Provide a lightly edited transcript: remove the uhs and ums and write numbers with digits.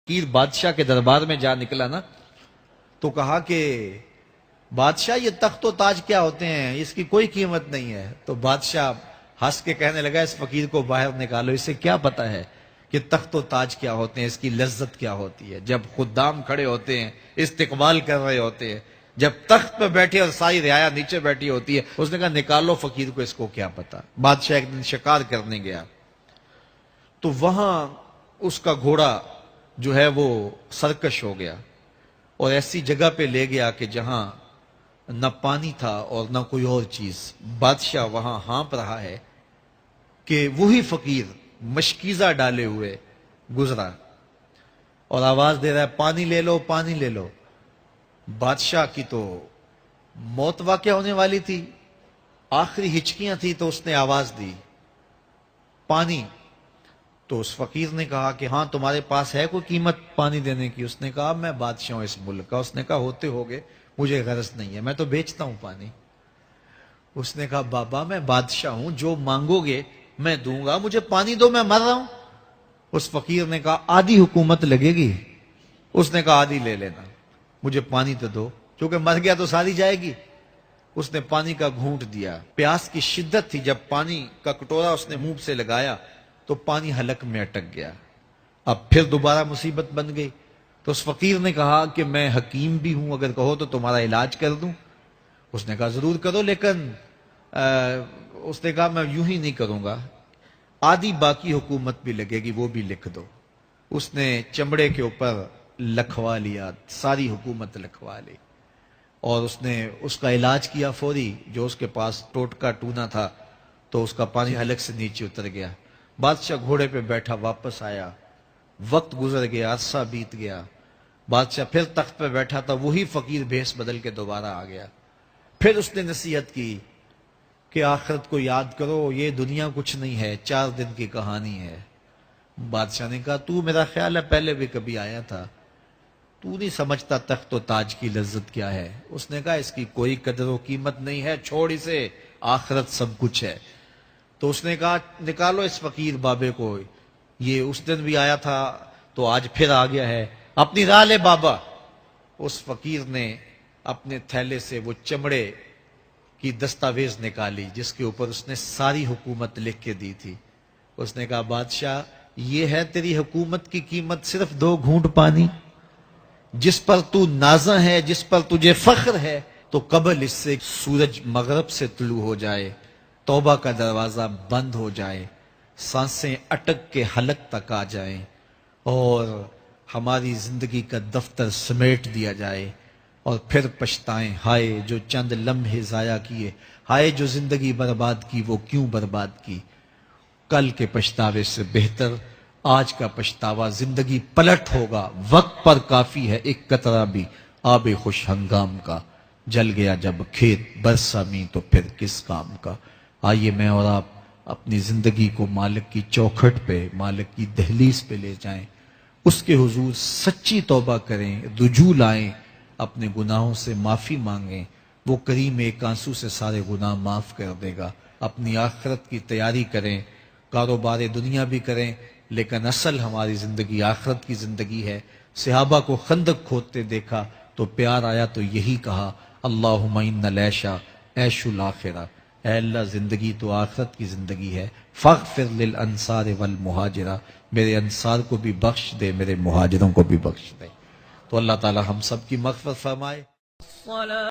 فقیر بادشاہ کے دربار میں جا نکلا نا تو کہا کہ بادشاہ یہ تخت و تاج کیا ہوتے ہیں، اس کی کوئی قیمت نہیں ہے۔ تو بادشاہ ہنس کے کہنے لگا اس فقیر کو باہر نکالو، اسے کیا پتا ہے کہ تخت و تاج کیا ہوتے ہیں، اس کی لذت کیا ہوتی ہے۔ جب خدام کھڑے ہوتے ہیں، استقبال کر رہے ہوتے ہیں، جب تخت پہ بیٹھے اور ساری رعایا نیچے بیٹھی ہوتی ہے، اس نے کہا نکالو فقیر کو، اس کو کیا پتا۔ بادشاہ ایک دن شکار کرنے گیا تو وہاں اس کا گھوڑا جو ہے وہ سرکش ہو گیا اور ایسی جگہ پہ لے گیا کہ جہاں نہ پانی تھا اور نہ کوئی اور چیز۔ بادشاہ وہاں ہانپ رہا ہے کہ وہی فقیر مشکیزہ ڈالے ہوئے گزرا اور آواز دے رہا ہے پانی لے لو، پانی لے لو۔ بادشاہ کی تو موت واقع ہونے والی تھی، آخری ہچکیاں تھی، تو اس نے آواز دی پانی۔ تو اس فقیر نے کہا کہ ہاں تمہارے پاس ہے کوئی قیمت پانی دینے کی؟ اس نے کہا میں بادشاہ ہوں اس ملک کا۔ اس نے کہا ہوتے ہوگے، مجھے غرض نہیں ہے، میں تو بیچتا ہوں پانی۔ اس نے کہا بابا میں بادشاہ ہوں، جو مانگو گے میں دوں گا، مجھے پانی دو، میں مر رہا ہوں۔ اس فقیر نے کہا آدھی حکومت لگے گی۔ اس نے کہا آدھی لے لینا، مجھے پانی تو دو، کیونکہ مر گیا تو ساری جائے گی۔ اس نے پانی کا گھونٹ دیا، پیاس کی شدت تھی، جب پانی کا کٹورا اس نے منہ سے لگایا تو پانی حلق میں اٹک گیا۔ اب پھر دوبارہ مصیبت بن گئی تو اس فقیر نے کہا کہ میں حکیم بھی ہوں، اگر کہو تو تمہارا علاج کر دوں۔ اس نے کہا ضرور کرو، لیکن اس نے کہا میں یوں ہی نہیں کروں گا، آدھی باقی حکومت بھی لگے گی، وہ بھی لکھ دو۔ اس نے چمڑے کے اوپر لکھوا لیا، ساری حکومت لکھوا لی اور اس نے اس کا علاج کیا فوری۔ جو اس کے پاس ٹوٹکا ٹونا تھا تو اس کا پانی حلق سے نیچے اتر گیا۔ بادشاہ گھوڑے پہ بیٹھا واپس آیا، وقت گزر گیا، عرصہ بیت گیا، بادشاہ پھر تخت پہ بیٹھا تھا، وہی فقیر بھیس بدل کے دوبارہ آ گیا۔ پھر اس نے نصیحت کی کہ آخرت کو یاد کرو، یہ دنیا کچھ نہیں ہے، 4 دن کی کہانی ہے۔ بادشاہ نے کہا تو میرا خیال ہے پہلے بھی کبھی آیا تھا، تو نہیں سمجھتا تخت و تاج کی لذت کیا ہے۔ اس نے کہا اس کی کوئی قدر و قیمت نہیں ہے، چھوڑ اسے، آخرت سب کچھ ہے۔ تو اس نے کہا نکالو اس فقیر بابے کو، یہ اس دن بھی آیا تھا تو آج پھر آ گیا ہے، اپنی راہ لے بابا۔ اس فقیر نے اپنے تھیلے سے وہ چمڑے کی دستاویز نکالی جس کے اوپر اس نے ساری حکومت لکھ کے دی تھی۔ اس نے کہا بادشاہ یہ ہے تیری حکومت کی قیمت، صرف 2 گھونٹ پانی، جس پر تو نازاں ہے، جس پر تجھے فخر ہے، تو قبل اس سے سورج مغرب سے طلوع ہو جائے، توبہ کا دروازہ بند ہو جائے، سانسیں اٹک کے حلق تک آ جائیں اور ہماری زندگی کا دفتر سمیٹ دیا جائے، اور پھر پچھتائیں ہائے جو چند لمحے ضائع کیے، ہائے جو زندگی برباد کی، وہ کیوں برباد کی۔ کل کے پچھتاوے سے بہتر آج کا پچھتاوا، زندگی پلٹ ہوگا، وقت پر کافی ہے ایک قطرہ بھی آب خوش ہنگام کا، جل گیا جب کھیت برسا می تو پھر کس کام کا۔ آئیے میں اور آپ اپنی زندگی کو مالک کی چوکھٹ پہ، مالک کی دہلیز پہ لے جائیں، اس کے حضور سچی توبہ کریں، رجوع لائیں، اپنے گناہوں سے معافی مانگیں، وہ کریم ایک آنسو سے سارے گناہ معاف کر دے گا۔ اپنی آخرت کی تیاری کریں، کاروبار دنیا بھی کریں، لیکن اصل ہماری زندگی آخرت کی زندگی ہے۔ صحابہ کو خندق کھودتے دیکھا تو پیار آیا تو یہی کہا اللہم ان العیش عیش الآخرہ، اے اللہ زندگی تو آخرت کی زندگی ہے، فاغفر للانصار والمہاجرہ، میرے انصار کو بھی بخش دے، میرے مہاجروں کو بھی بخش دے۔ تو اللہ تعالی ہم سب کی مغفرت فرمائے۔